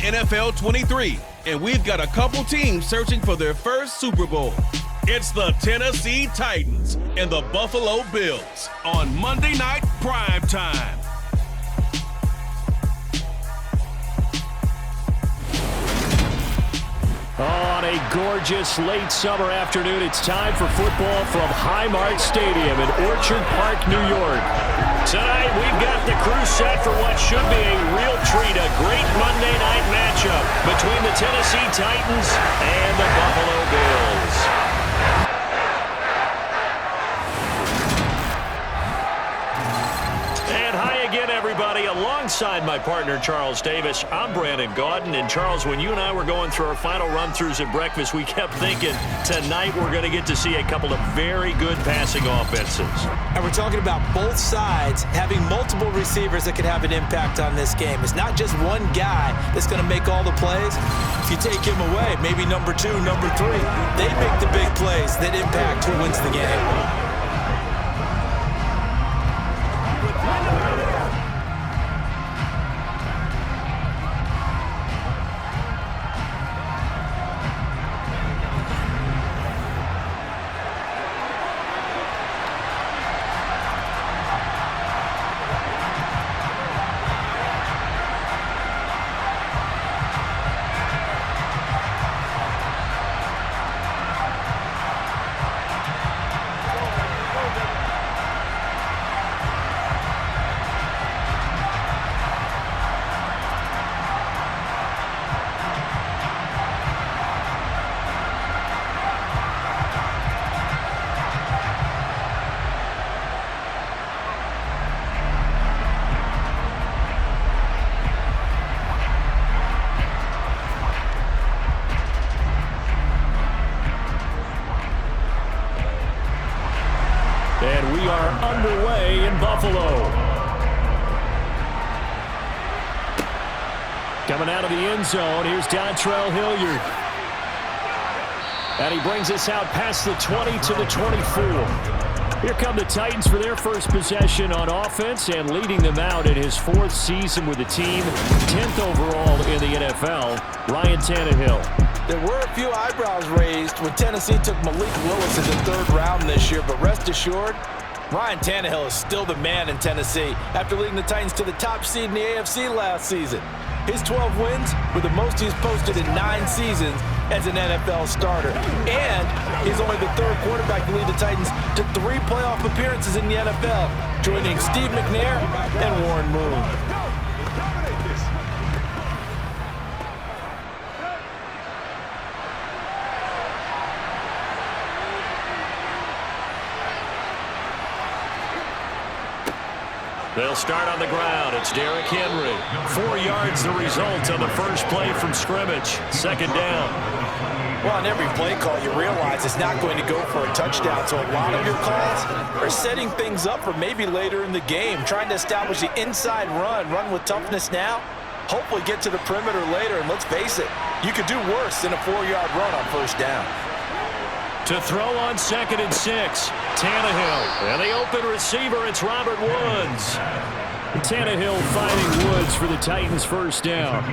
NFL 23, and we've got a couple teams searching for their first Super Bowl. It's the Tennessee Titans and the Buffalo Bills on Monday Night Prime Time. On a gorgeous late summer afternoon, it's time for football from Highmark Stadium in Orchard Park, New York. Tonight, we've got the crew set for what should be a real treat, a great Monday night matchup between the Tennessee Titans and the Buffalo Bills. And hi again, everybody. Alongside my partner, Charles Davis, I'm Brandon Gaudin. And Charles, when you and I were going through our final run-throughs at breakfast, we kept thinking tonight we're going to get to see a couple of very good passing offenses. And we're talking about both sides having multiple receivers that can have an impact on this game. It's not just one guy that's going to make all the plays. If you take him away, maybe number 2, number 3, they make the big plays that impact who wins the game. And we are underway in Buffalo. Coming out of the end zone, here's Dontrell Hilliard. And he brings us out past the 20 to the 24. Here come the Titans for their first possession on offense, and leading them out in his 4th season with the team, 10th overall in the NFL, Ryan Tannehill. There were a few eyebrows raised when Tennessee took Malik Willis in the 3rd round this year, but rest assured, Ryan Tannehill is still the man in Tennessee after leading the Titans to the top seed in the AFC last season. His 12 wins were the most he's posted in 9 seasons as an NFL starter. And he's only the 3rd quarterback to lead the Titans to 3 playoff appearances in the NFL, joining Steve McNair and Warren Moon. They'll start on the ground. It's Derrick Henry. 4 yards the result on the first play from scrimmage. 2nd down. Well, on every play call, you realize it's not going to go for a touchdown, so a lot of your calls are setting things up for maybe later in the game, trying to establish the inside run with toughness now, hopefully get to the perimeter later, and let's face it, you could do worse than a 4-yard run on 1st down. To throw on 2nd and 6, Tannehill. And the open receiver, it's Robert Woods. Tannehill finding Woods for the Titans' 1st down.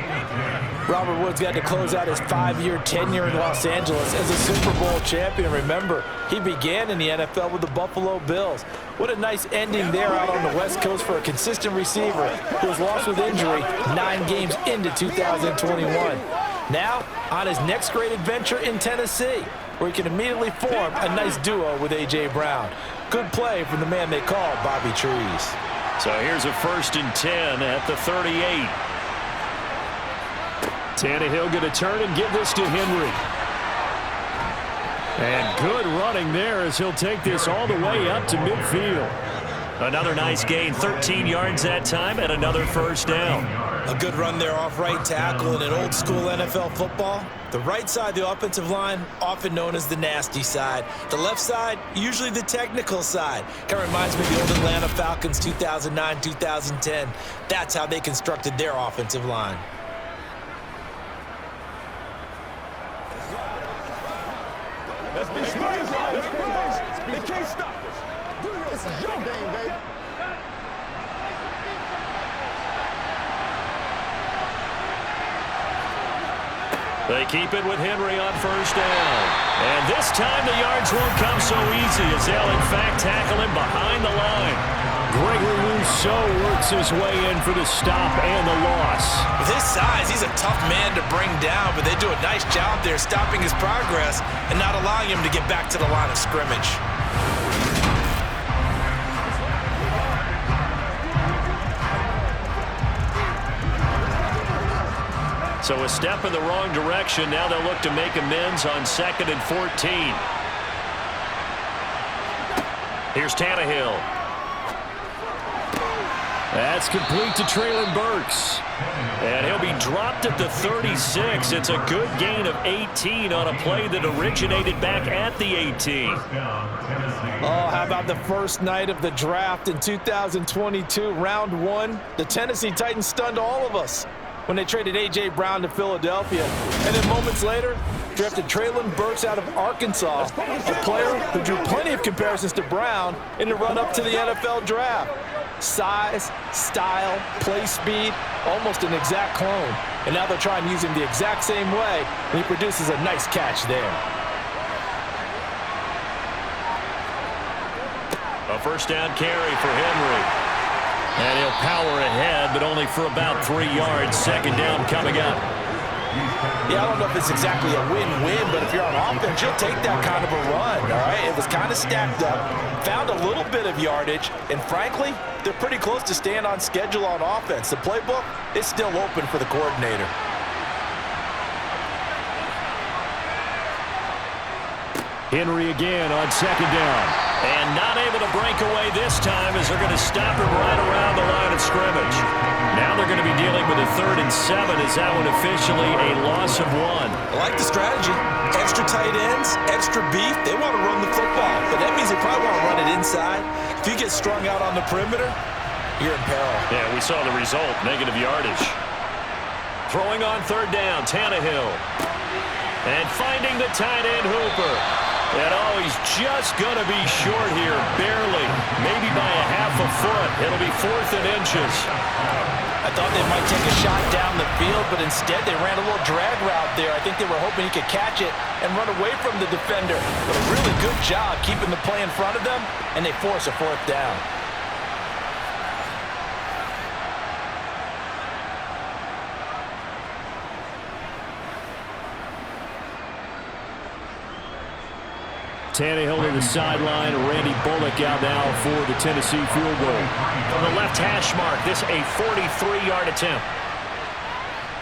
Robert Woods got to close out his 5-year tenure in Los Angeles as a Super Bowl champion. Remember, he began in the NFL with the Buffalo Bills. What a nice ending there out on the West Coast for a consistent receiver who was lost with injury 9 games into 2021. Now, on his next great adventure in Tennessee, where he can immediately form a nice duo with A.J. Brown. Good play from the man they call Bobby Trees. So here's a 1st and 10 at the 38. Tannehill going to turn and give this to Henry. And good running there as he'll take this all the way up to midfield. Another nice gain, 13 yards that time, and another 1st down. A good run there off right tackle in an old-school NFL football. The right side, the offensive line, often known as the nasty side. The left side, usually the technical side. Kind of reminds me of the old Atlanta Falcons 2009-2010. That's how they constructed their offensive line. They can't stop us. This is your game, baby. They keep it with Henry on first down. And this time the yards won't come so easy as they'll in fact tackle him behind the line. Gregory Rousseau works his way in for the stop and the loss. With his size, he's a tough man to bring down, but they do a nice job there stopping his progress and not allowing him to get back to the line of scrimmage. So a step in the wrong direction. Now they'll look to make amends on 2nd and 14. Here's Tannehill. That's complete to Treylon Burks. And he'll be dropped at the 36. It's a good gain of 18 on a play that originated back at the 18. Oh, how about the first night of the draft in 2022, round 1? The Tennessee Titans stunned all of us when they traded A.J. Brown to Philadelphia. And then moments later, drafted Treylon Burks out of Arkansas, a player who drew plenty of comparisons to Brown in the run-up to the NFL draft. Size, style, play speed, almost an exact clone. And now they're trying to use him the exact same way, and he produces a nice catch there. A first down carry for Henry. And he'll power ahead, but only for about 3 yards. Second down coming up. Yeah, I don't know if it's exactly a win-win, but if you're on offense, you'll take that kind of a run, all right? It was kind of stacked up, found a little bit of yardage, and frankly, they're pretty close to staying on schedule on offense. The playbook is still open for the coordinator. Henry again on second down. And not able to break away this time as they're going to stop him right around the line of scrimmage. Now they're going to be dealing with a 3rd and 7 as that one officially a loss of 1. I like the strategy. Extra tight ends, extra beef. They want to run the football, but that means they probably want to run it inside. If you get strung out on the perimeter, you're in peril. Yeah, we saw the result, negative yardage. Throwing on 3rd down, Tannehill. And finding the tight end Hooper. And he's just going to be short here, barely, maybe by a half a foot. It'll be 4th and inches. I thought they might take a shot down the field, but instead they ran a little drag route there. I think they were hoping he could catch it and run away from the defender. But a really good job keeping the play in front of them, and they force a 4th down. Tannehill to the sideline. Randy Bullock out now for the Tennessee field goal. From the left hash mark, this a 43-yard attempt.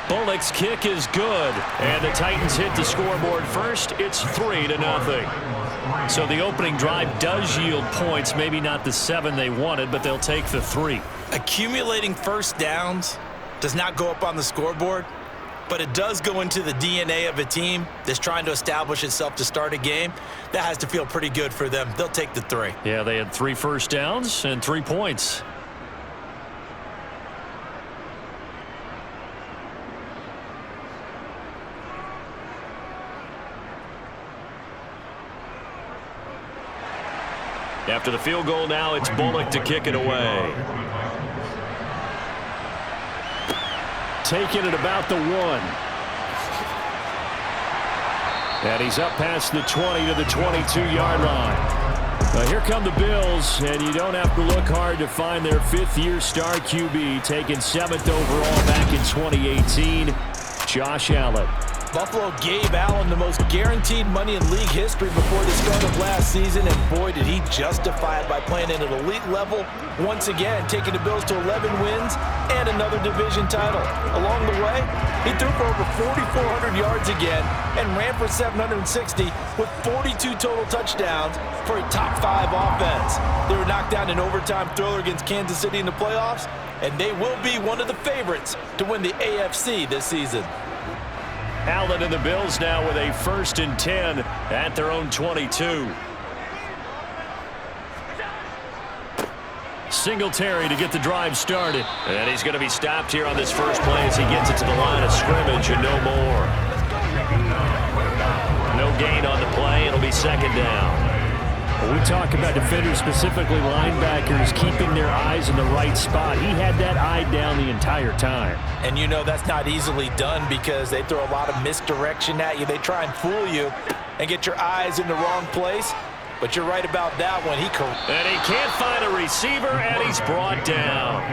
Bullock's kick is good, and the Titans hit the scoreboard first. It's 3-0. So the opening drive does yield points, maybe not the 7 they wanted, but they'll take the 3. Accumulating first downs does not go up on the scoreboard, but it does go into the DNA of a team that's trying to establish itself to start a game. That has to feel pretty good for them. They'll take the 3. Yeah, they had 3 first downs and 3 points. After the field goal now, it's Bullock to kick it away. Taking it about the 1. And he's up past the 20 to the 22-yard line. Now here come the Bills, and you don't have to look hard to find their 5th-year star QB, taken 7th overall back in 2018, Josh Allen. Buffalo gave Allen the most guaranteed money in league history before the start of last season, and boy, did he justify it by playing at an elite level once again, taking the Bills to 11 wins and another division title. Along the way, he threw for over 4,400 yards again and ran for 760 with 42 total touchdowns for a top 5 offense. They were knocked down in overtime thriller against Kansas City in the playoffs, and they will be one of the favorites to win the AFC this season. Allen and the Bills now with a 1st and 10 at their own 22. Singletary to get the drive started. And he's going to be stopped here on this first play as he gets it to the line of scrimmage and no more. No gain on the play. It'll be 2nd down. Well, we talk about defenders, specifically linebackers, keeping their eyes in the right spot. He had that eye down the entire time. And you know that's not easily done because they throw a lot of misdirection at you. They try and fool you and get your eyes in the wrong place. But you're right about that one. And he can't find a receiver, and he's brought down.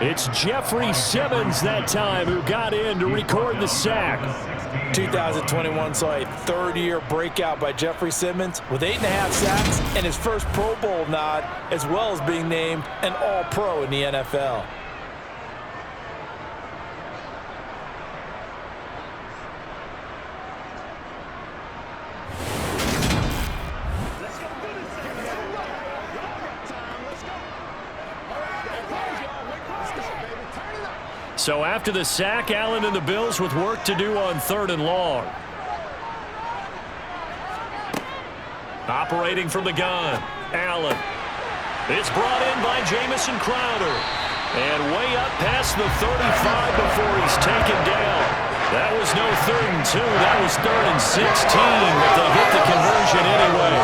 It's Jeffrey Simmons that time who got in to record the sack. 2021 saw a third-year breakout by Jeffrey Simmons with 8.5 sacks and his first Pro Bowl nod, as well as being named an All-Pro in the NFL. So after the sack, Allen and the Bills with work to do on 3rd and long. Operating from the gun, Allen. It's brought in by Jamison Crowder. And way up past the 35 before he's taken down. That was no 3rd and 2. That was 3rd and 16, but they get the conversion anyway.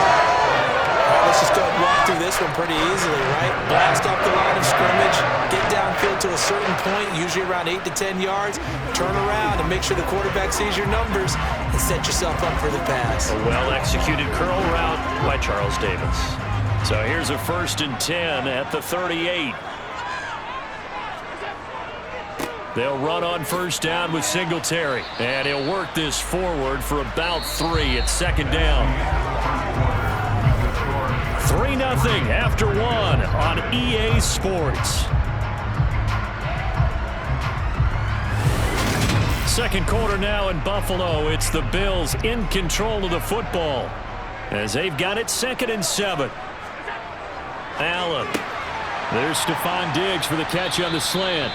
Let's just go and walk through this one pretty easily, right? Blast off the line of scrimmage, get downfield to a certain point, usually around 8 to 10 yards, turn around and make sure the quarterback sees your numbers and set yourself up for the pass. A well-executed curl route by Charles Davis. So here's a 1st and 10 at the 38. They'll run on 1st down with Singletary, and he'll work this forward for about 3 at 2nd down. 3-0 after 1 on EA Sports. Second quarter now in Buffalo. It's the Bills in control of the football as they've got it 2nd and 7. Allen. There's Stephon Diggs for the catch on the slant.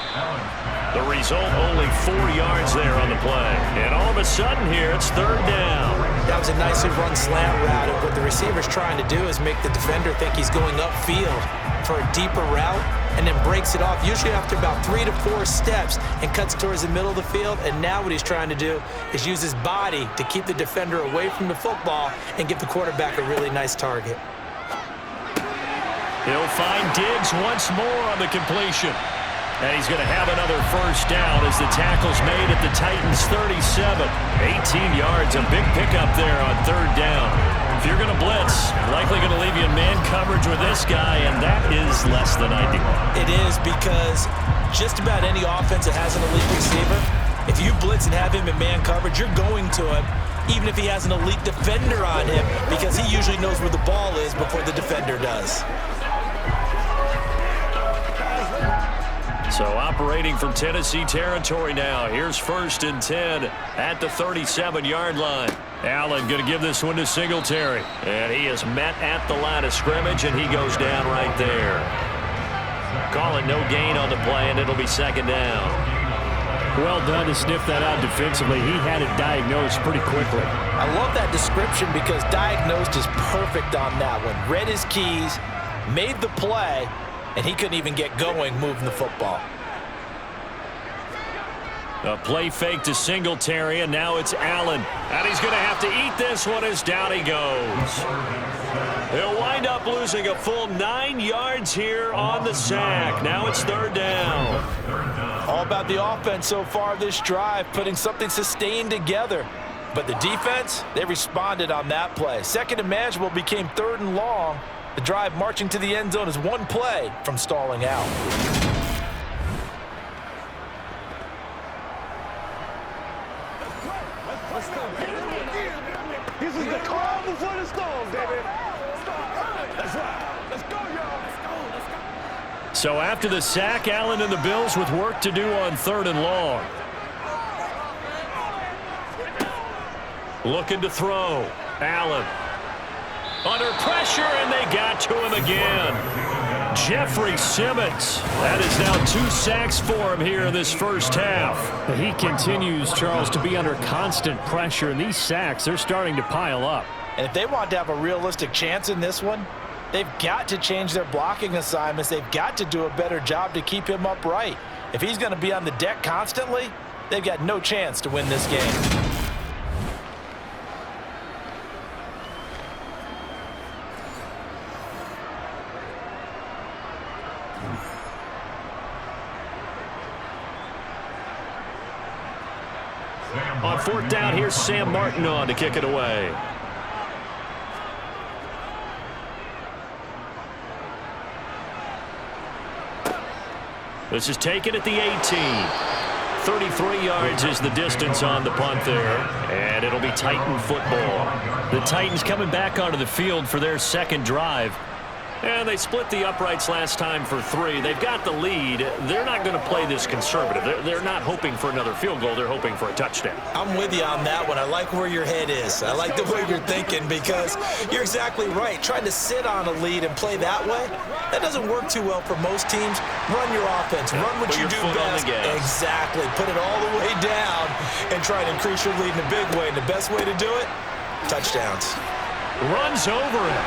The result, only 4 yards there on the play. And all of a sudden here, it's 3rd down. That was a nicely run slant route, and what the receiver's trying to do is make the defender think he's going upfield for a deeper route and then breaks it off, usually after about 3 to 4 steps, and cuts towards the middle of the field. And now what he's trying to do is use his body to keep the defender away from the football and give the quarterback a really nice target. He'll find Diggs once more on the completion. And he's going to have another 1st down as the tackle's made at the Titans' 37. 18 yards, a big pickup there on 3rd down. If you're going to blitz, likely going to leave you in man coverage with this guy, and that is less than ideal. It is, because just about any offense that has an elite receiver, if you blitz and have him in man coverage, you're going to him, even if he has an elite defender on him, because he usually knows where the ball is before the defender does. So operating from Tennessee territory now. Here's 1st and 10 at the 37-yard line. Allen going to give this one to Singletary. And he is met at the line of scrimmage, and he goes down right there. Call it no gain on the play, and it'll be 2nd down. Well done to sniff that out defensively. He had it diagnosed pretty quickly. I love that description because diagnosed is perfect on that one. Read his keys, made the play, and he couldn't even get going moving the football. A play fake to Singletary, and now it's Allen. And he's going to have to eat this one as down he goes. He'll wind up losing a full 9 yards here on the sack. Now it's 3rd down. All about the offense so far this drive, putting something sustained together. But the defense, they responded on that play. 2nd and manageable became 3rd and long. The drive marching to the end zone is one play from stalling out. This is the calm before the storm, baby. That's right. Let's go, y'all. So after the sack, Allen and the Bills with work to do on 3rd and long. Looking to throw. Allen. Under pressure, and they got to him again. Jeffrey Simmons. That is now 2 sacks for him here in this 1st half. He continues, Charles, to be under constant pressure, and these sacks, they're starting to pile up. And if they want to have a realistic chance in this one, they've got to change their blocking assignments. They've got to do a better job to keep him upright. If he's going to be on the deck constantly, they've got no chance to win this game. On fourth down, here's Sam Martin on to kick it away. This is taken at the 18. 33 yards is the distance on the punt there, and it'll be Titan football. The Titans coming back onto the field for their second drive. And they split the uprights last time for 3. They've got the lead. They're not going to play this conservative. They're not hoping for another field goal. They're hoping for a touchdown. I'm with you on that one. I like where your head is. I like the way you're thinking because you're exactly right. Trying to sit on a lead and play that way, that doesn't work too well for most teams. Run your offense. Run what you do best. Exactly. Put it all the way down and try to increase your lead in a big way. And the best way to do it, touchdowns. Runs over it.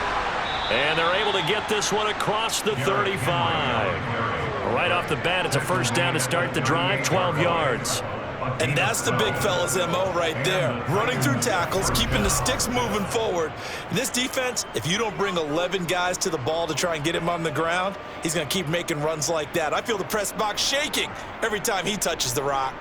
And they're able to get this one across the 35. Right off the bat, it's a first down to start the drive, 12 yards. And that's the big fella's MO right there. Running through tackles, keeping the sticks moving forward. In this defense, if you don't bring 11 guys to the ball to try and get him on the ground, he's going to keep making runs like that. I feel the press box shaking every time he touches the rock.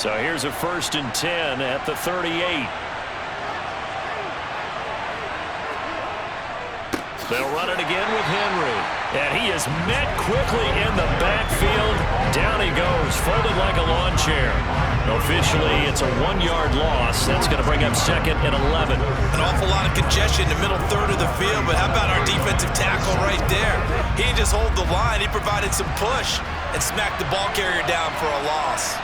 So here's a 1st and 10 at the 38. They'll run it again with Henry. And he is met quickly in the backfield. Down he goes, folded like a lawn chair. Officially, it's a 1-yard loss. That's going to bring up 2nd and 11. An awful lot of congestion in the middle third of the field, but how about our defensive tackle right there? He didn't just hold the line. He provided some push and smacked the ball carrier down for a loss.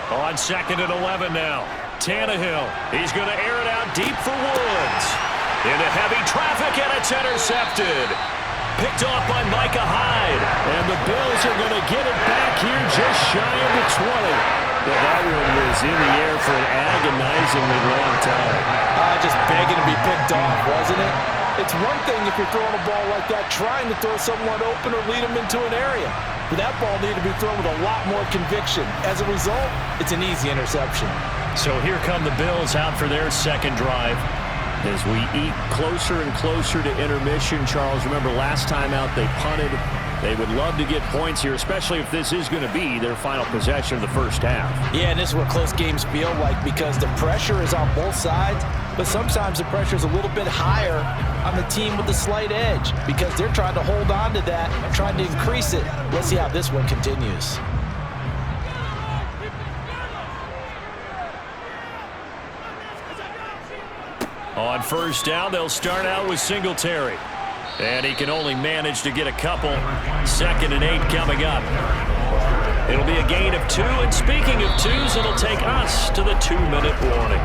On 2nd and 11 now. Tannehill. He's going to air it out deep for Woods. Into heavy traffic, and it's intercepted. Picked off by Micah Hyde. And the Bills are going to get it back here just shy of the 20. Well, that one was in the air for an agonizingly long time. Just begging to be picked off, wasn't it? It's one thing if you're throwing a ball like that, trying to throw someone open or lead them into an area. But that ball needed to be thrown with a lot more conviction. As a result, it's an easy interception. So here come the Bills out for their second drive. As we eat closer and closer to intermission, Charles, remember last time out they punted. They would love to get points here, especially if this is going to be their final possession of the first half. Yeah, and this is what close games feel like because the pressure is on both sides, but sometimes the pressure is a little bit higher on the team with the slight edge because they're trying to hold on to that, trying to increase it. Let's see how this one continues. On first down, they'll start out with Singletary. And he can only manage to get a couple. 2nd and 8 coming up. It'll be a gain of 2. And speaking of 2s, it'll take us to the 2-minute warning.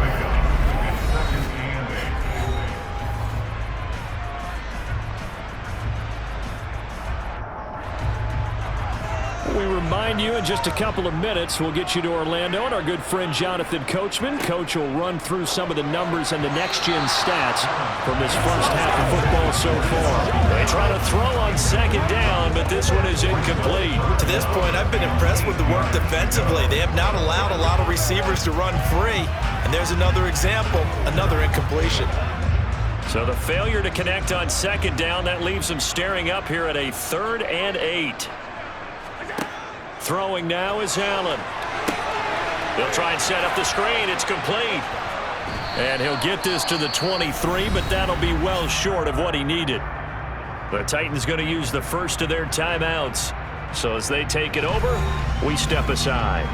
We remind you in just a couple of minutes, we'll get you to Orlando and our good friend Jonathan Coachman. Coach will run through some of the numbers and the next-gen stats from this first half of football so far. They try to throw on 2nd down, but this one is incomplete. To this point, I've been impressed with the work defensively. They have not allowed a lot of receivers to run free. And there's another example, another incompletion. So the failure to connect on 2nd down, that leaves them staring up here at a 3rd and 8. Throwing now is Allen. He'll try and set up the screen. It's complete. And he'll get this to the 23, but that'll be well short of what he needed. The Titans going to use the first of their timeouts. So as they take it over, we step aside.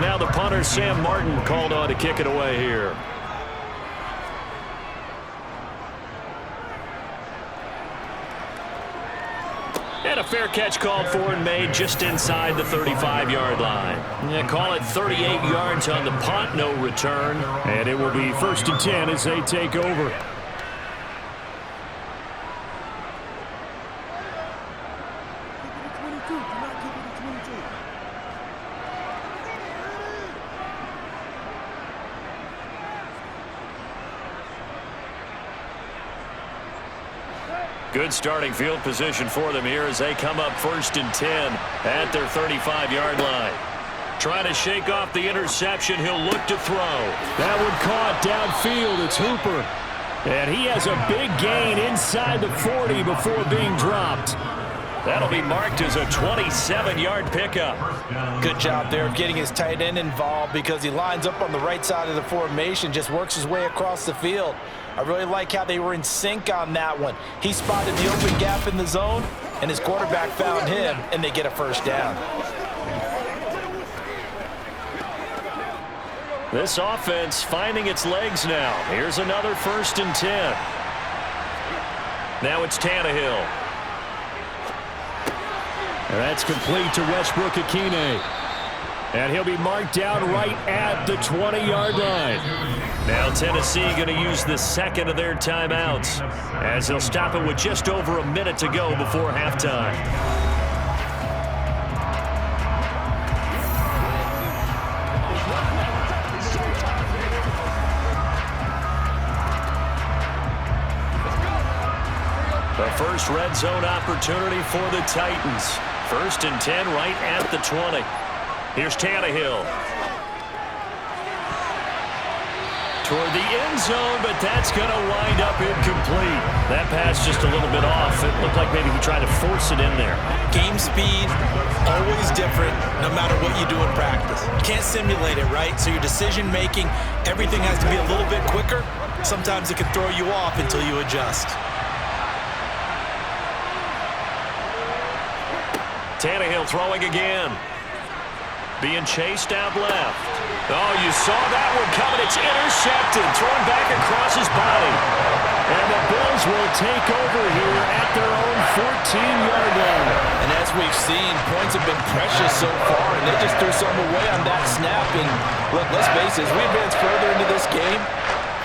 Now the punter, Sam Martin, called on to kick it away here. And a fair catch called for and made just inside the 35-yard line. Yeah, call it 38 yards on the punt, no return. And it will be 1st and 10 as they take over. Good starting field position for them here as they come up 1st and 10 at their 35-yard line. Trying to shake off the interception. He'll look to throw. That one caught downfield. It's Hooper. And he has a big gain inside the 40 before being dropped. That'll be marked as a 27-yard pickup. Good job there of getting his tight end involved because he lines up on the right side of the formation, just works his way across the field. I really like how they were in sync on that one. He spotted the open gap in the zone, and his quarterback found him, and they get a first down. This offense finding its legs now. Here's another 1st and 10. Now it's Tannehill. And that's complete to Westbrook-Ikhine. And he'll be marked down right at the 20-yard line. Now Tennessee going to use the second of their timeouts as they'll stop it with just over a minute to go before halftime. The first red zone opportunity for the Titans. 1st and 10 right at the 20. Here's Tannehill. Toward the end zone, but that's going to wind up incomplete. That pass just a little bit off. It looked like maybe he tried to force it in there. Game speed, always different, no matter what you do in practice. You can't simulate it, right? So your decision-making, everything has to be a little bit quicker. Sometimes it can throw you off until you adjust. Tannehill throwing again. Being chased out left. Oh, you saw that one coming. It's intercepted. Thrown back across his body. And the Bills will take over here at their own 14-yard line. And as we've seen, points have been precious so far, and they just threw something away on that snap. And look, let's face it, as we advance further into this game,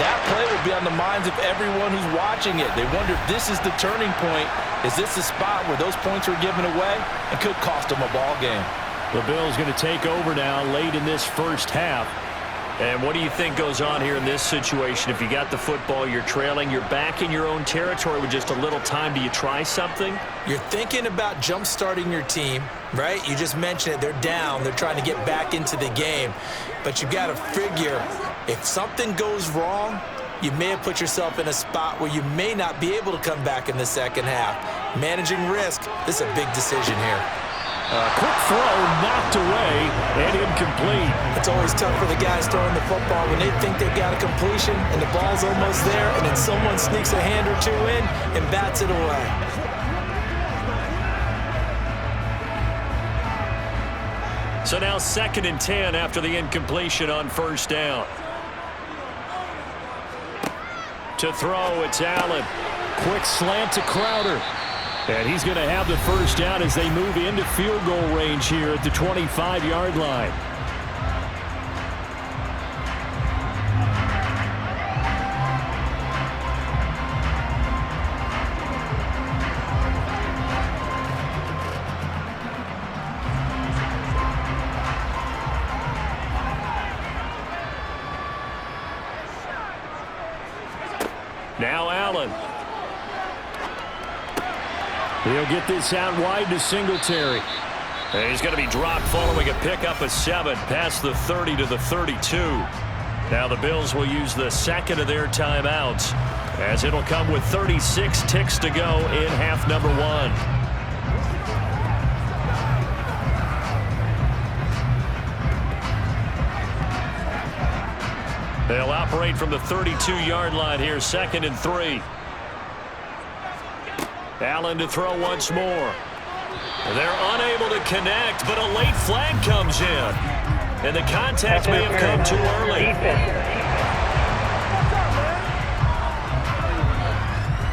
that play will be on the minds of everyone who's watching it. They wonder if this is the turning point. Is this the spot where those points were given away and could cost them a ball game? The Bills going to take over now late in this first half. And what do you think goes on here in this situation? If you got the football, you're trailing, you're back in your own territory with just a little time. Do you try something? You're thinking about jump-starting your team, right? You just mentioned it. They're down. They're trying to get back into the game. But you got to figure, if something goes wrong, you may have put yourself in a spot where you may not be able to come back in the second half. Managing risk, this is a big decision here. Quick throw knocked away and incomplete. It's always tough for the guys throwing the football when they think they've got a completion and the ball's almost there, and then someone sneaks a hand or two in and bats it away. So now 2nd and 10 after the incompletion on 1st down. To throw, it's Allen. Quick slant to Crowder. And he's going to have the first down as they move into field goal range here at the 25-yard line. Now Allen. He'll get this out wide to Singletary. And he's going to be dropped following a pickup of 7 past the 30 to the 32. Now the Bills will use the second of their timeouts as it'll come with 36 ticks to go in half number 1. They'll operate from the 32-yard line here, 2nd and 3. Allen to throw once more. They're unable to connect, but a late flag comes in. And the contact may have come too early.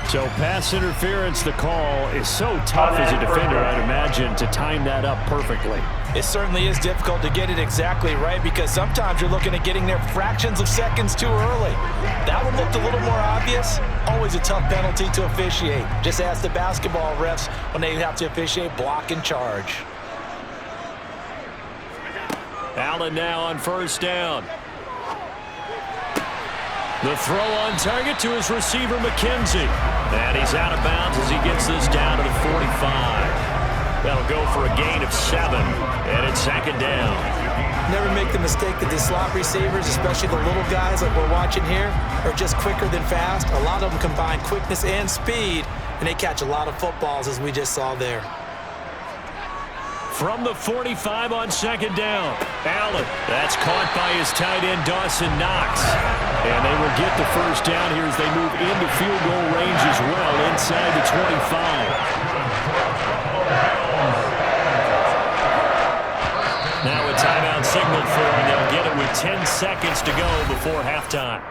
So pass interference, the call is so tough as a defender, I'd imagine, to time that up perfectly. It certainly is difficult to get it exactly right because sometimes you're looking at getting there fractions of seconds too early. That one looked a little more obvious. Always a tough penalty to officiate. Just ask the basketball refs when they have to officiate block and charge. Allen now on 1st down. The throw on target to his receiver, McKenzie. And he's out of bounds as he gets this down to the 45. That'll go for a gain of 7, and it's 2nd down. Never make the mistake that the slot receivers, especially the little guys like we're watching here, are just quicker than fast. A lot of them combine quickness and speed, and they catch a lot of footballs, as we just saw there. From the 45 on 2nd down, Allen. That's caught by his tight end, Dawson Knox. And they will get the first down here as they move into field goal range as well inside the 25. Now a timeout signaled for, and they'll get it with 10 seconds to go before halftime.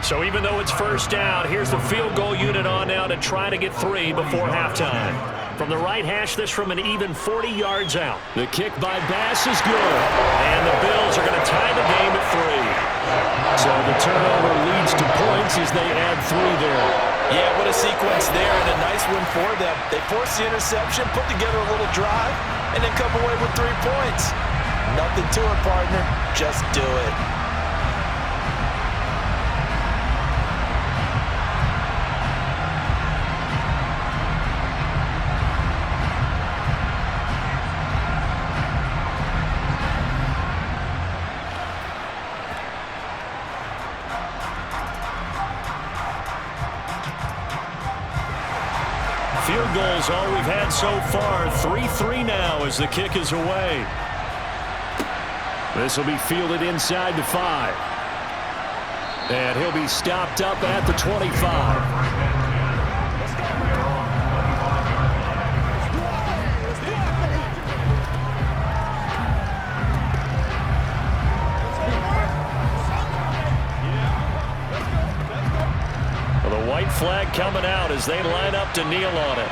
So even though it's first down, here's the field goal unit on now to try to get 3 before halftime. From the right hash, this from an even 40 yards out. The kick by Bass is good. And the Bills are going to tie the game at 3. So the turnover leads to points as they add 3 there. Yeah, what a sequence there, and a nice win for them. They forced the interception, put together a little drive, and then come away with 3 points. Nothing to it, partner. Just do it. Field goals all we've had so far. 3-3 now as the kick is away. This will be fielded inside the 5. And he'll be stopped up at the 25. White flag coming out as they line up to kneel on it.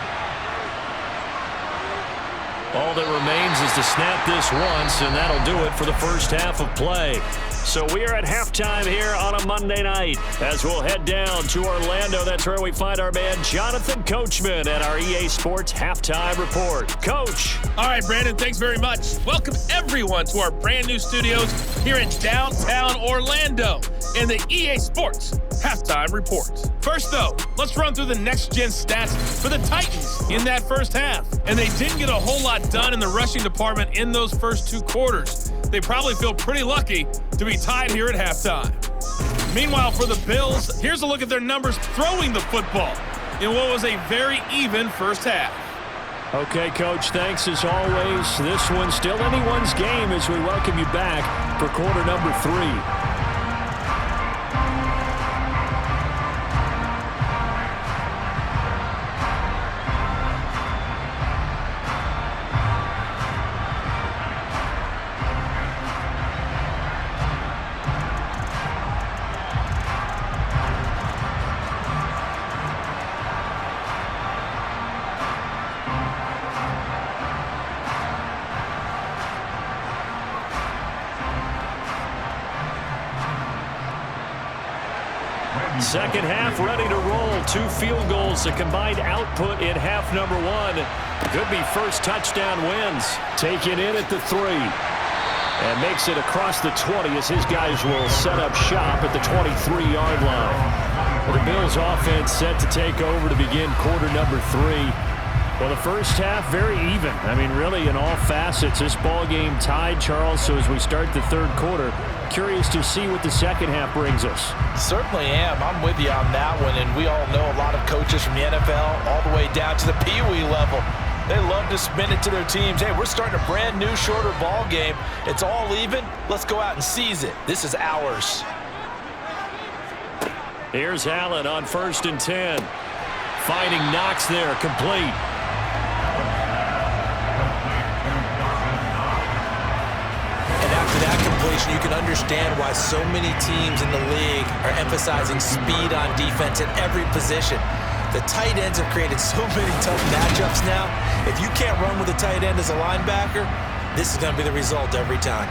All that remains is to snap this once, and that'll do it for the first half of play. So we are at halftime here on a Monday night as we'll head down to Orlando. That's where we find our man Jonathan Coachman at our EA Sports Halftime Report. Coach. All right, Brandon, thanks very much. Welcome everyone to our brand new studios here in downtown Orlando in the EA Sports Halftime Report. First, though, let's run through the next-gen stats for the Titans in that first half. And they didn't get a whole lot done in the rushing department in those first 2 quarters. They probably feel pretty lucky to be tied here at halftime. Meanwhile, for the Bills, here's a look at their numbers throwing the football in what was a very even first half. Okay, Coach, thanks as always. This one's still anyone's game as we welcome you back for quarter number 3. Second half ready to roll. 2 field goals, the combined output in half number 1. Could be first touchdown wins. Taken in at the 3. And makes it across the 20 as his guys will set up shop at the 23-yard line. Well, the Bills offense set to take over to begin quarter number 3. Well, the first half, very even. I mean, really, in all facets, this ball game tied, Charles. So as we start the third quarter, curious to see what the second half brings us. Certainly am. I'm with you on that one. And we all know a lot of coaches from the NFL all the way down to the Pee-wee level. They love to spin it to their teams. Hey, we're starting a brand new, shorter ball game. It's all even. Let's go out and seize it. This is ours. Here's Allen on 1st and 10. Finding Knox there, complete. You can understand why so many teams in the league are emphasizing speed on defense at every position. The tight ends have created so many tough matchups now. If you can't run with a tight end as a linebacker, this is going to be the result every time.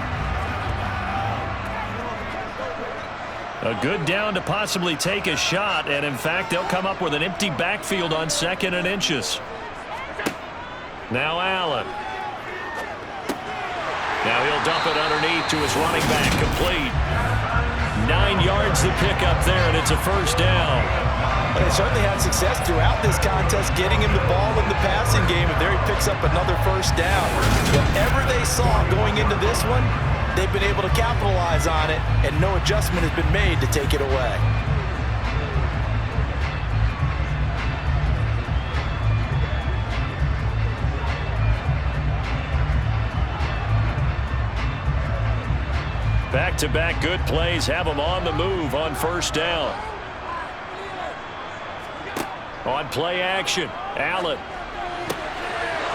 A good down to possibly take a shot, and in fact, they'll come up with an empty backfield on 2nd and inches. Now Allen. Now he'll dump it underneath to his running back, complete. 9 yards to pick up there, and it's a first down. They certainly had success throughout this contest getting him the ball in the passing game, and there he picks up another first down. Whatever they saw going into this one, they've been able to capitalize on it, and no adjustment has been made to take it away. Back-to-back good plays have them on the move on first down. On play action, Allen.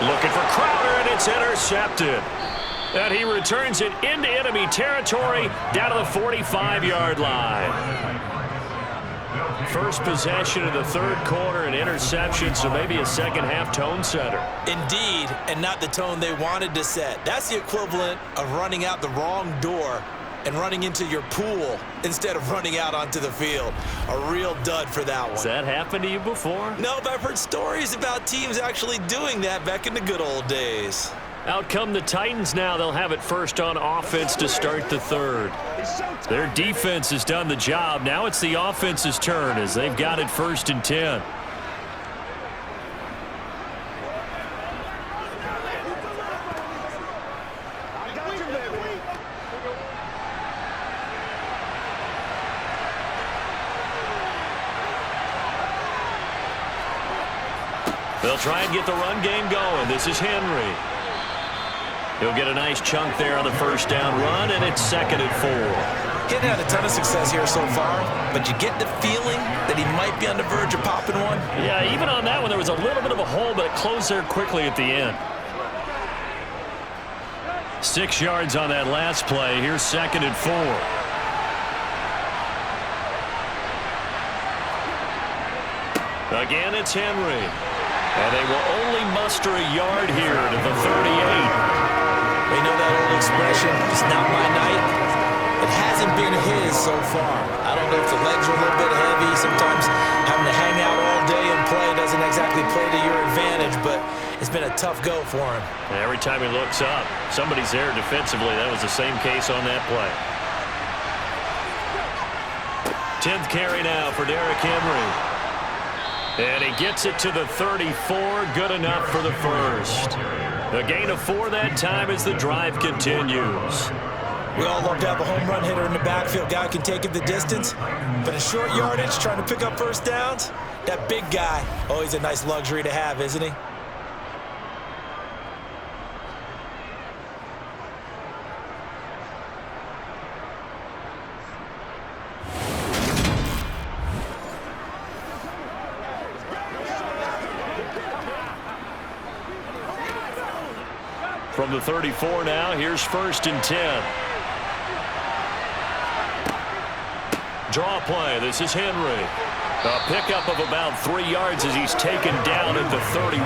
Looking for Crowder, and it's intercepted. And he returns it into enemy territory down to the 45-yard line. First possession of the 3rd quarter, an interception, so maybe a second-half tone setter. Indeed, and not the tone they wanted to set. That's the equivalent of running out the wrong door and running into your pool instead of running out onto the field. A real dud for that one. Has that happened to you before? No, but I've heard stories about teams actually doing that back in the good old days. Out come the Titans now. They'll have it first on offense to start the 3rd. Their defense has done the job. Now it's the offense's turn as they've got it 1st and 10. They'll try and get the run game going. This is Henry. He'll get a nice chunk there on the first down run, and it's 2nd and 4. Getting had a ton of success here so far, but you get the feeling that he might be on the verge of popping one. Yeah, even on that one, there was a little bit of a hole, but it closed there quickly at the end. 6 yards on that last play. Here's 2nd and 4. Again, it's Henry. And they will only muster a yard here to the 38. You know that old expression, it's not my night. It hasn't been his so far. I don't know if the legs are a little bit heavy. Sometimes having to hang out all day and play doesn't exactly play to your advantage, but it's been a tough go for him. And every time he looks up, somebody's there defensively. That was the same case on that play. 10th carry now for Derrick Henry. And he gets it to the 34, good enough for the first. A gain of 4 that time as the drive continues. We all love to have a home run hitter in the backfield. Guy can take it the distance, but in short yardage, trying to pick up first downs, that big guy, always a nice luxury to have, isn't he? From the 34 now, here's 1st and 10. Draw play. This is Henry. A pickup of about 3 yards as he's taken down at the 31.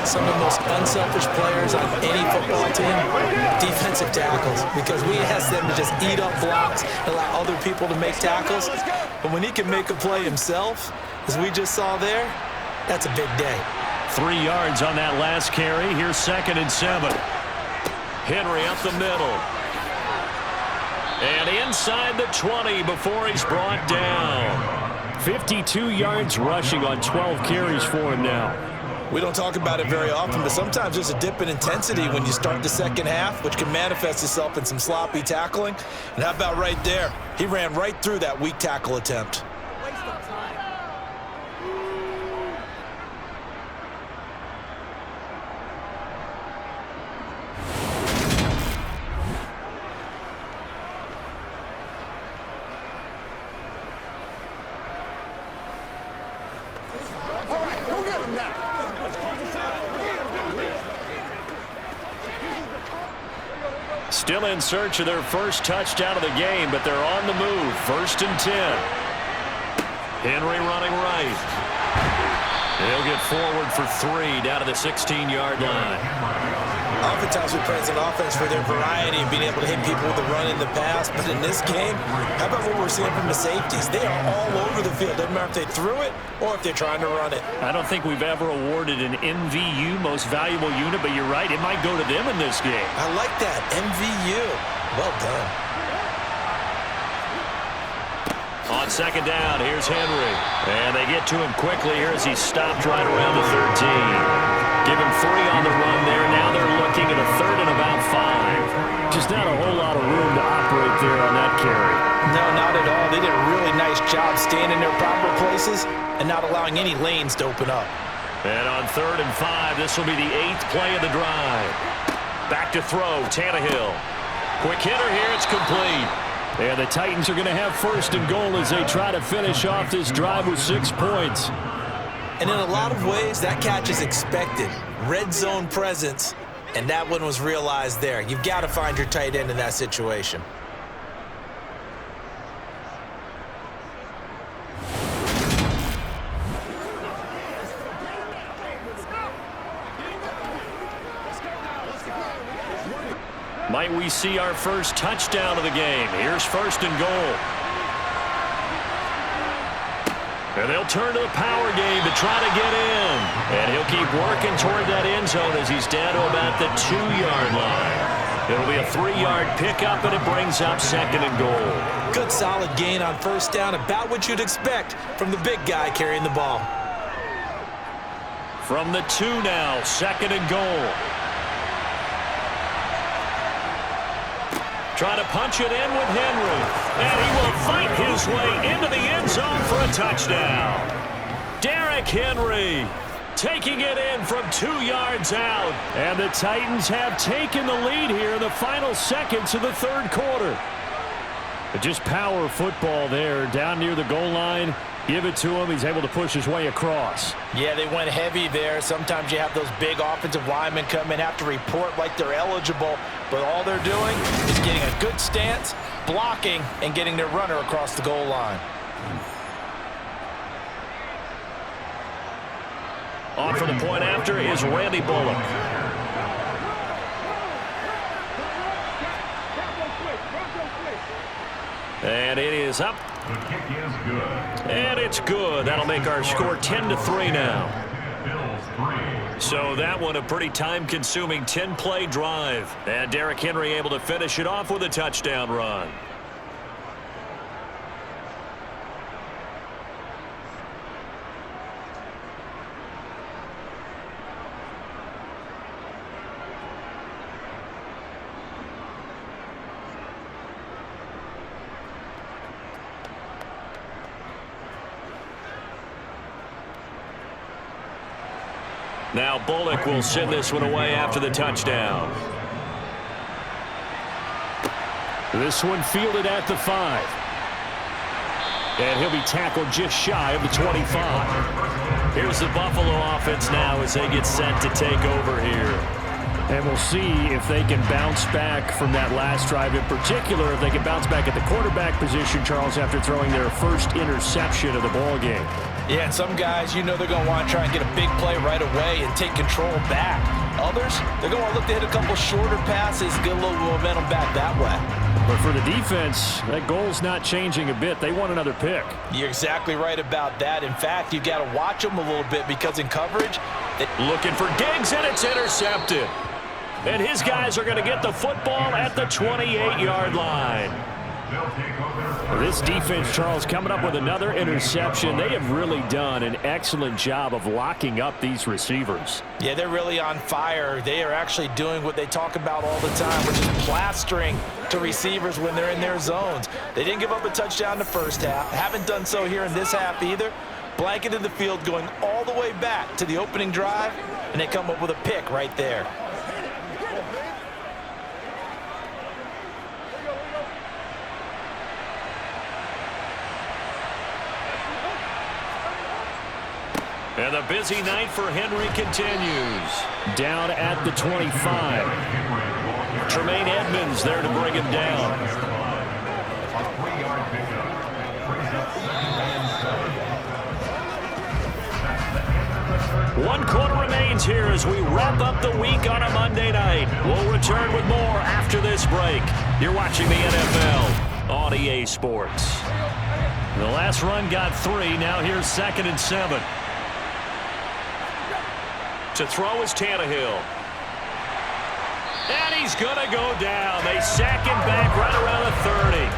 Some of the most unselfish players on any football team, defensive tackles, because we ask them to just eat up blocks and allow other people to make tackles. But when he can make a play himself, as we just saw there, that's a big day. 3 yards on that last carry. Here's 2nd and 7. Henry up the middle. And inside the 20 before he's brought down. 52 yards rushing on 12 carries for him now. We don't talk about it very often, but sometimes there's a dip in intensity when you start the second half, which can manifest itself in some sloppy tackling. And how about right there? He ran right through that weak tackle attempt. Still in search of their first touchdown of the game, but they're on the move. 1st and 10. Henry running right. He'll get forward for 3 down to the 16-yard line. Oftentimes we praise an offense for their variety and being able to hit people with the run in the pass, but in this game, how about what we're seeing from the safeties? They are all over the field. Doesn't matter if they threw it or if they're trying to run it. I don't think we've ever awarded an MVU, most valuable unit, but you're right, it might go to them in this game. I like that, MVU. Well done. On second down, here's Henry. And they get to him quickly here as he's stopped right around the 13. Give him 3 on the run there. Now they're looking at a 3rd and about 5. Just not a whole lot of room to operate there on that carry. No, not at all. They did a really nice job staying in their proper places and not allowing any lanes to open up. And on 3rd and 5, this will be the 8th play of the drive. Back to throw, Tannehill. Quick hitter here, it's complete. And the Titans are going to have 1st and goal as they try to finish off this drive with 6 points. And in a lot of ways, that catch is expected. Red zone presence, and that one was realized there. You've got to find your tight end in that situation. Might we see our first touchdown of the game? Here's 1st and goal. And they'll turn to the power game to try to get in. And he'll keep working toward that end zone as he's down to about the 2-yard line. It'll be a 3-yard pickup, and it brings up 2nd and goal. Good solid gain on 1st down, about what you'd expect from the big guy carrying the ball. From the 2 now, 2nd and goal. Trying to punch it in with Henry. And he will fight his way into the end zone for a touchdown. Derrick Henry taking it in from 2 yards out. And the Titans have taken the lead here in the final seconds of the 3rd quarter. But just power football there down near the goal line. Give it to him. He's able to push his way across. Yeah, they went heavy there. Sometimes you have those big offensive linemen come in, have to report like they're eligible, but all they're doing is getting a good stance, blocking, and getting their runner across the goal line. On for the point after is Randy Bullock. And it is up. The kick is good. And it's good. That'll make our score 10-3 now. Bills 3. So that one a pretty time-consuming 10-play drive. And Derrick Henry able to finish it off with a touchdown run. Now Bullock will send this one away after the touchdown. This one fielded at the 5. And he'll be tackled just shy of the 25. Here's the Buffalo offense now as they get set to take over here. And we'll see if they can bounce back from that last drive. In particular, if they can bounce back at the quarterback position, Charles, after throwing their first interception of the ball game. Yeah, and some guys, you know they're going to want to try and get a big play right away and take control back. Others, they're going to look to hit a couple shorter passes, get a little momentum back that way. But for the defense, that goal's not changing a bit. They want another pick. You're exactly right about that. In fact, you've got to watch them a little bit because in coverage, looking for Diggs, and it's intercepted. And his guys are going to get the football at the 28-yard line. This defense, Charles, coming up with another interception. They have really done an excellent job of locking up these receivers. Yeah, they're really on fire. They are actually doing what they talk about all the time, which is plastering to receivers when they're in their zones. They didn't give up a touchdown in the first half. Haven't done so here in this half either. Blanketed the field going all the way back to the opening drive, and they come up with a pick right there. And the busy night for Henry continues. Down at the 25. Tremaine Edmonds there to bring him down. A 3-yard pickup. Brings up 2nd and 7. That's the end of the 3rd 1 quarter remains here as we wrap up the week on a Monday night. We'll return with more after this break. You're watching the NFL on EA Sports. The last run got 3. Now here's 2nd and 7. To throw is Tannehill. And he's going to go down. They sack him back right around the 30.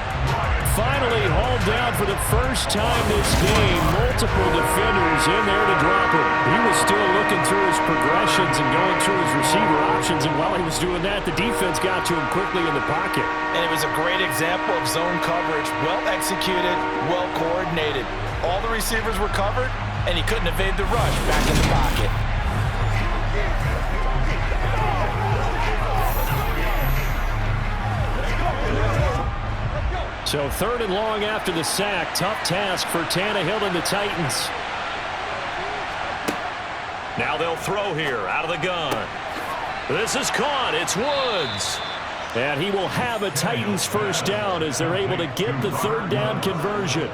Finally hauled down for the first time this game. Multiple defenders in there to drop him. He was still looking through his progressions and going through his receiver options, and while he was doing that, the defense got to him quickly in the pocket. And it was a great example of zone coverage. Well executed, well coordinated. All the receivers were covered, and he couldn't evade the rush back in the pocket. So 3rd and long after the sack. Tough task for Tannehill and the Titans. Now they'll throw here out of the gun. This is caught. It's Woods. And he will have a Titans first down as they're able to get the 3rd down conversion.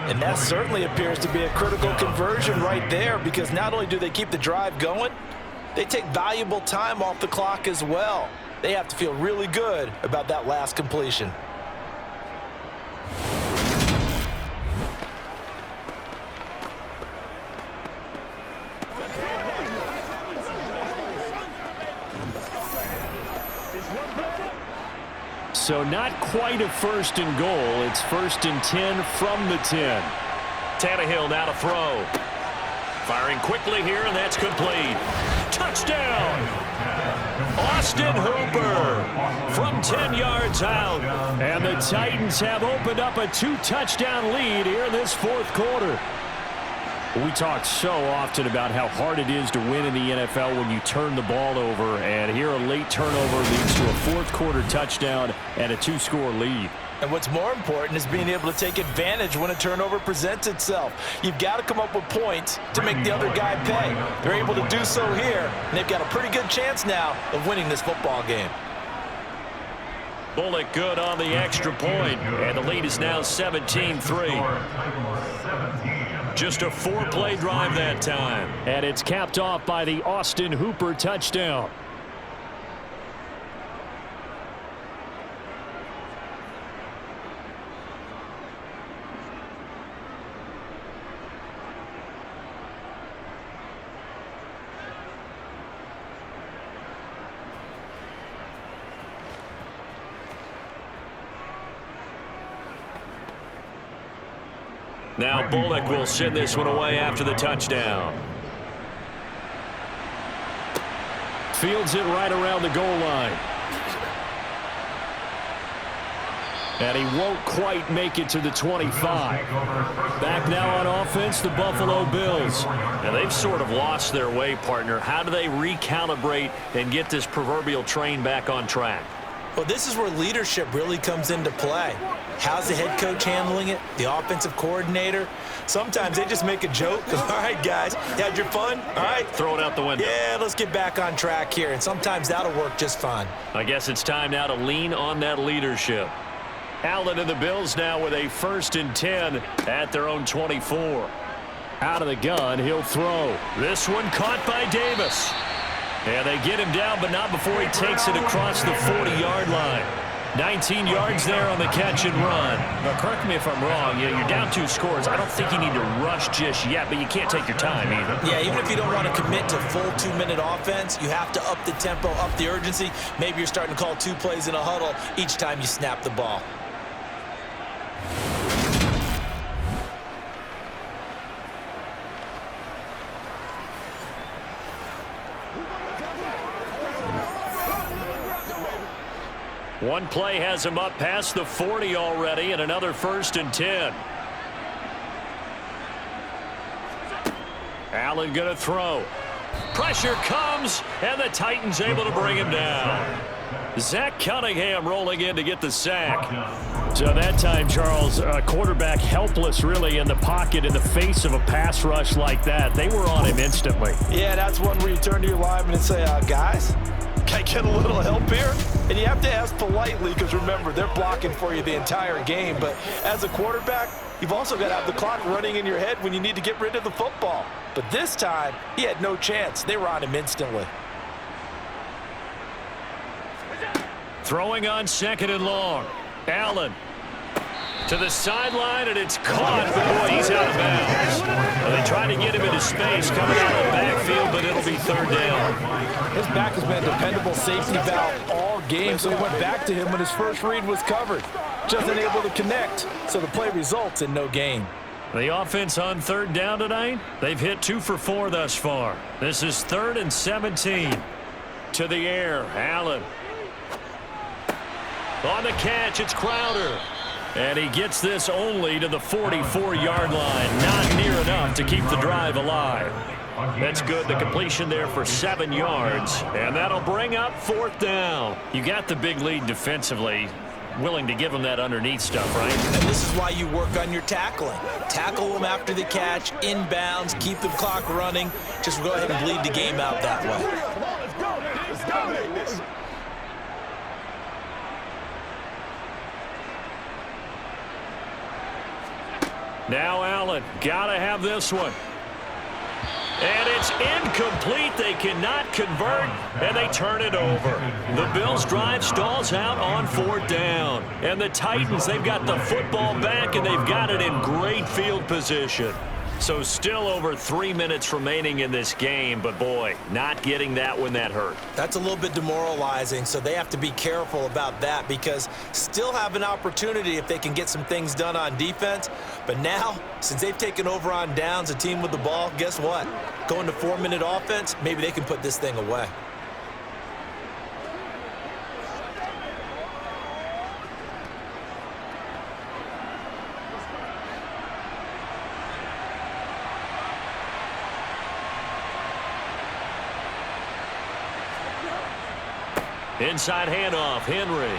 And that certainly appears to be a critical conversion right there, because not only do they keep the drive going, they take valuable time off the clock as well. They have to feel really good about that last completion. So not quite a 1st and goal. It's 1st and 10 from the 10. Tannehill now to throw. Firing quickly here, and that's complete. Touchdown! Austin Hooper from 10 yards out. And the Titans have opened up a 2-touchdown lead here in this 4th quarter. We talk so often about how hard it is to win in the NFL when you turn the ball over, and here a late turnover leads to a 4th quarter touchdown and a 2-score lead. And what's more important is being able to take advantage when a turnover presents itself. You've got to come up with points to make the other guy pay. They're able to do so here, and they've got a pretty good chance now of winning this football game. Bullock good on the extra point, and the lead is now 17-3. Just a 4-play drive that time. And it's capped off by the Austin Hooper touchdown. Now Bullock will send this one away after the touchdown. Fields it right around the goal line. And he won't quite make it to the 25. Back now on offense, the Buffalo Bills. Now they've sort of lost their way, partner. How do they recalibrate and get this proverbial train back on track? Well, this is where leadership really comes into play. How's the head coach handling it? The offensive coordinator? Sometimes they just make a joke. All right, guys, you had your fun? All right. Throw it out the window. Yeah, let's get back on track here. And sometimes that'll work just fine. I guess it's time now to lean on that leadership. Allen and the Bills now with a 1st and 10 at their own 24. Out of the gun, he'll throw. This one caught by Davis. And they get him down, but not before he takes it across the 40-yard line. 19 yards there on the catch and run. Now, correct me if I'm wrong. You're down 2 scores. I don't think you need to rush just yet, but you can't take your time either. Yeah, even if you don't want to commit to full 2-minute offense, you have to up the tempo, up the urgency. Maybe you're starting to call 2 plays in a huddle each time you snap the ball. One play has him up past the 40 already, and another 1st and 10. Allen going to throw. Pressure comes, and the Titans able to bring him down. Zach Cunningham rolling in to get the sack. So that time, Charles, quarterback helpless really in the pocket in the face of a pass rush like that. They were on him instantly. Yeah, that's one where you turn to your lineman and say, guys, I get a little help here? And you have to ask politely because, remember, they're blocking for you the entire game. But as a quarterback, you've also got to have the clock running in your head when you need to get rid of the football. But this time, he had no chance. They were on him instantly. Throwing on 2nd and long. Allen to the sideline, and it's caught, but boy, he's out of bounds. Well, they tried to get him into space coming out of the backfield, but it'll be 3rd down. His back has been a dependable safety valve all game, so he went back to him when his first read was covered. Just unable to connect, so the play results in no gain. The offense on 3rd down tonight, they've hit 2 for 4 thus far. This is 3rd and 17. To the air, Allen. On the catch, it's Crowder. And he gets this only to the 44-yard line. Not near enough to keep the drive alive. That's good. The completion there for 7 yards. And that'll bring up 4th down. You got the big lead defensively. Willing to give them that underneath stuff, right? And this is why you work on your tackling. Tackle them after the catch, inbounds, keep the clock running. Just go ahead and bleed the game out that way. Come on, let's go. Let's dominate this. Now Allen, gotta have this one. And it's incomplete. They cannot convert, and they turn it over. The Bills' drive stalls out on 4th down. And the Titans, they've got the football back, and they've got it in great field position. So still over 3 minutes remaining in this game, but boy, not getting that when that hurt. That's a little bit demoralizing, so they have to be careful about that because still have an opportunity if they can get some things done on defense. But now, since they've taken over on downs, a team with the ball, guess what? Going to 4-minute offense, maybe they can put this thing away. Inside handoff, Henry.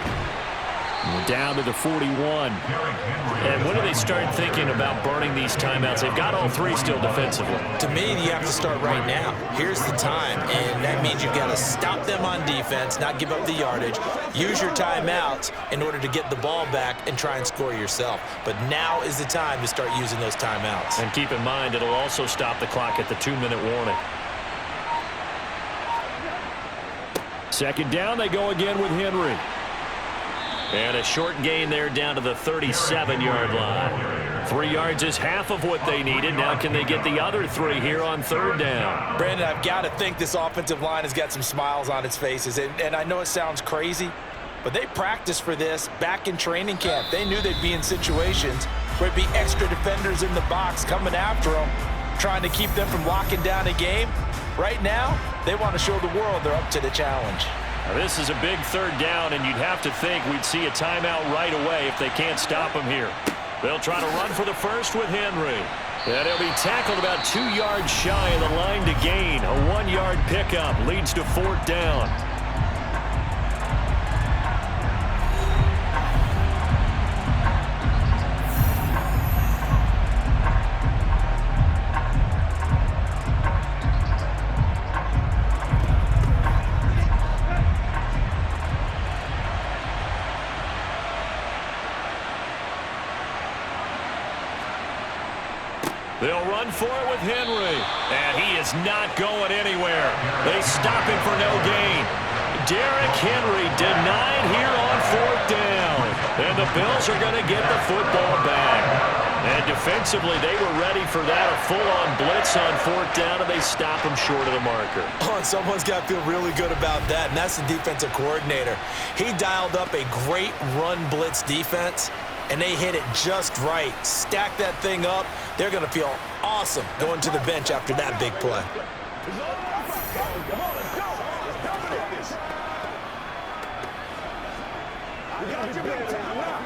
Down to the 41. And when do they start thinking about burning these timeouts? They've got all 3 still defensively. To me, you have to start right now. Here's the time, and that means you've got to stop them on defense, not give up the yardage, use your timeouts in order to get the ball back and try and score yourself. But now is the time to start using those timeouts. And keep in mind, it'll also stop the clock at the 2-minute warning. 2nd down, they go again with Henry. And a short gain there down to the 37-yard line. 3 yards is half of what they needed. Now can they get the other 3 here on 3rd down? Brandon, I've got to think this offensive line has got some smiles on its faces. And I know it sounds crazy, but they practiced for this back in training camp. They knew they'd be in situations where it'd be extra defenders in the box coming after them, trying to keep them from locking down a game. Right now, they want to show the world they're up to the challenge. Now, this is a big 3rd down, and you'd have to think we'd see a timeout right away if they can't stop him here. They'll try to run for the first with Henry. And he'll be tackled about 2 yards shy of the line to gain. A 1-yard pickup leads to 4th down. They'll run for it with Henry. And he is not going anywhere. They stop him for no gain. Derrick Henry denied here on 4th down. And the Bills are going to get the football back. And defensively, they were ready for that. A full-on blitz on 4th down, and they stop him short of the marker. Oh, and someone's got to feel really good about that, and that's the defensive coordinator. He dialed up a great run blitz defense, and they hit it just right. Stack that thing up. They're going to feel awesome going to the bench after that big play. Come on, let's go. Let's dominate this. I got you big time now.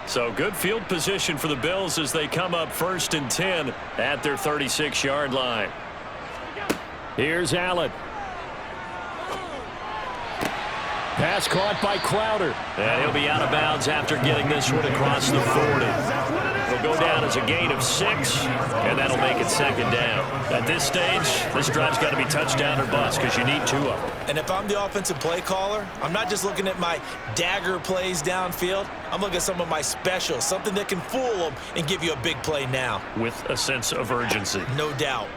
So good field position for the Bills as they come up 1st and 10 at their 36-yard line. Here's Allen. Pass caught by Crowder. And he'll be out of bounds after getting this one across the 40. It'll go down as a gain of 6, and that'll make it second down. At this stage, this drive's got to be touchdown or bust because you need 2 of them. And if I'm the offensive play caller, I'm not just looking at my dagger plays downfield. I'm looking at some of my specials, something that can fool them and give you a big play now. With a sense of urgency. No doubt.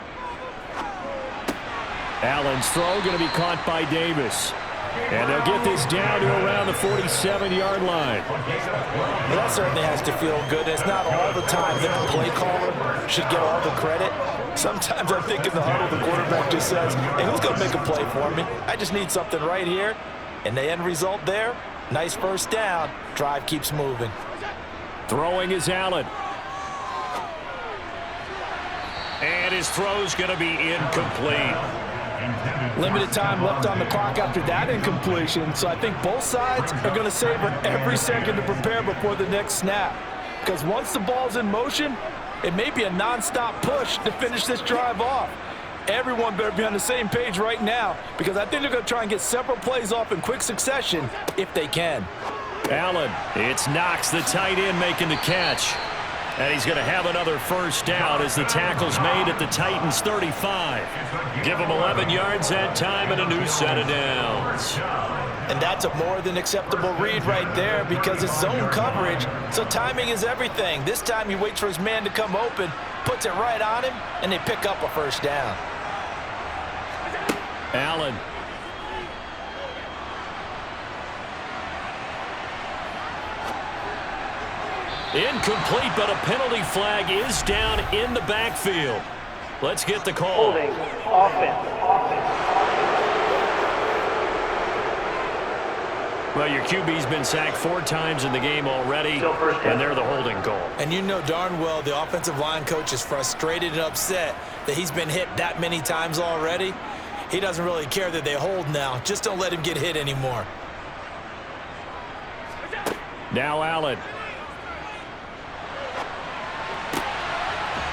Allen's throw going to be caught by Davis. And they'll get this down to around the 47-yard line. Well, that certainly has to feel good. It's not all the time that the play caller should get all the credit. Sometimes I think in the huddle, the quarterback just says, hey, who's going to make a play for me? I just need something right here. And the end result there, nice first down. Drive keeps moving. Throwing is Allen. And his throw's going to be incomplete. Limited time left on the clock after that incompletion, so I think both sides are going to savor every second to prepare before the next snap. Because once the ball's in motion, it may be a nonstop push to finish this drive off. Everyone better be on the same page right now, because I think they're going to try and get several plays off in quick succession if they can. Allen, it's Knox, the tight end, making the catch. And he's going to have another first down as the tackle's made at the Titans' 35. Give him 11 yards that time and a new set of downs. And that's a more than acceptable read right there because it's zone coverage, so timing is everything. This time he waits for his man to come open, puts it right on him, and they pick up a first down. Allen. Incomplete, but a penalty flag is down in the backfield. Let's get the call. Holding, offense. Well, your QB's been sacked 4 times in the game already, and they're the holding call. And you know darn well the offensive line coach is frustrated and upset that he's been hit that many times already. He doesn't really care that they hold now. Just don't let him get hit anymore. Now Allen.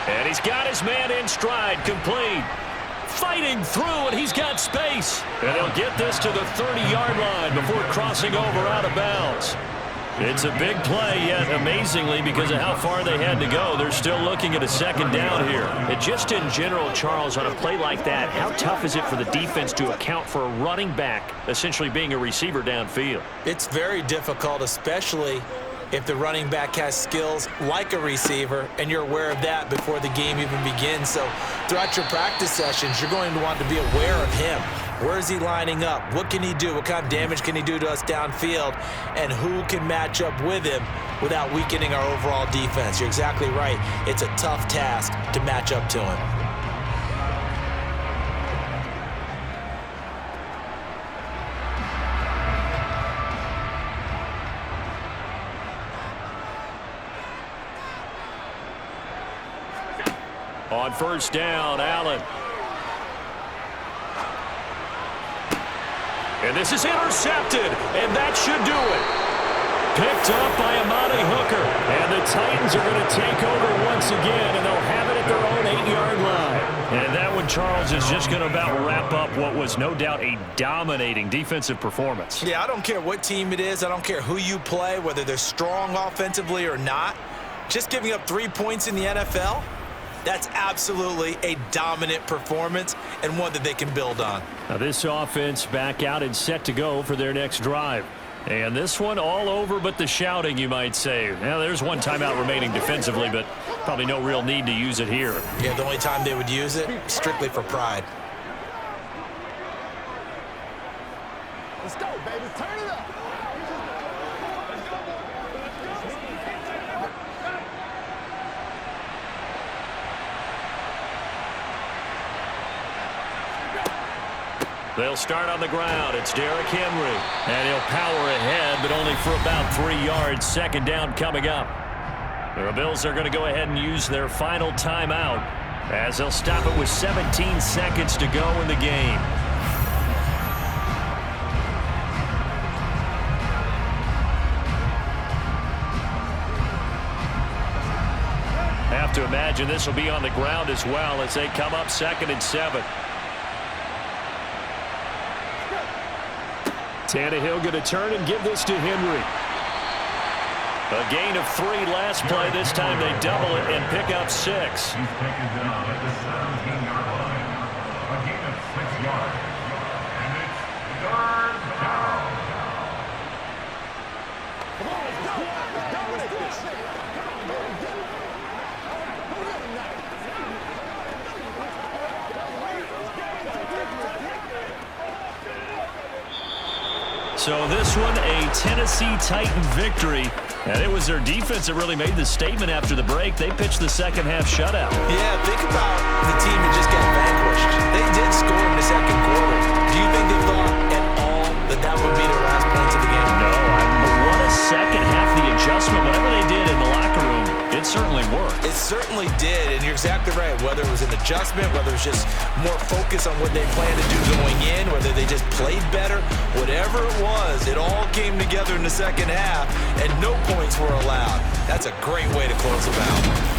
And he's got his man in stride, complete. Fighting through, and he's got space. And he'll get this to the 30-yard line before crossing over out of bounds. It's a big play, yet amazingly, because of how far they had to go, they're still looking at a second down here. And just in general, Charles, on a play like that, how tough is it for the defense to account for a running back essentially being a receiver downfield? It's very difficult, especially if the running back has skills like a receiver, and you're aware of that before the game even begins. So throughout your practice sessions, you're going to want to be aware of him. Where is he lining up? What can he do? What kind of damage can he do to us downfield? And who can match up with him without weakening our overall defense? You're exactly right. It's a tough task to match up to him. On first down, Allen. And this is intercepted, and that should do it. Picked up by Amani Hooker. And the Titans are going to take over once again, and they'll have it at their own 8-yard line. And that one, Charles, is just going to about wrap up what was no doubt a dominating defensive performance. Yeah, I don't care what team it is. I don't care who you play, whether they're strong offensively or not. Just giving up 3 points in the NFL, that's absolutely a dominant performance and one that they can build on. Now this offense back out and set to go for their next drive. And this one all over but the shouting, you might say. Now there's one timeout remaining defensively, but probably no real need to use it here. Yeah, the only time they would use it, strictly for pride. Let's go, baby. Turn it up. They'll start on the ground. It's Derrick Henry. And he'll power ahead, but only for about 3 yards. Second down coming up. The Bills are going to go ahead and use their final timeout as they'll stop it with 17 seconds to go in the game. Have to imagine this will be on the ground as well as they come up 2nd and 7. Tannehill going to turn and give this to Henry. A gain of 3 last play. This time they double it and pick up 6. He's taken down at the 17-yard line. A gain of 6 yards. And it's 3rd down. Come on, let's go. Let's go. Let's go. So this one, a Tennessee Titan victory. And it was their defense that really made the statement after the break. They pitched the second-half shutout. Yeah, think about the team that just got vanquished. They did score in the second quarter. Do you think they thought at all that that would be their last points of the game? No, but what a second half of the adjustment. Whatever they did in the locker room, it certainly worked. It certainly did, and you're exactly right. Whether it was an adjustment, whether it was just more focus on what they planned to do going in, whether they just played better, whatever it was, it all came together in the second half, and no points were allowed. That's a great way to close them out.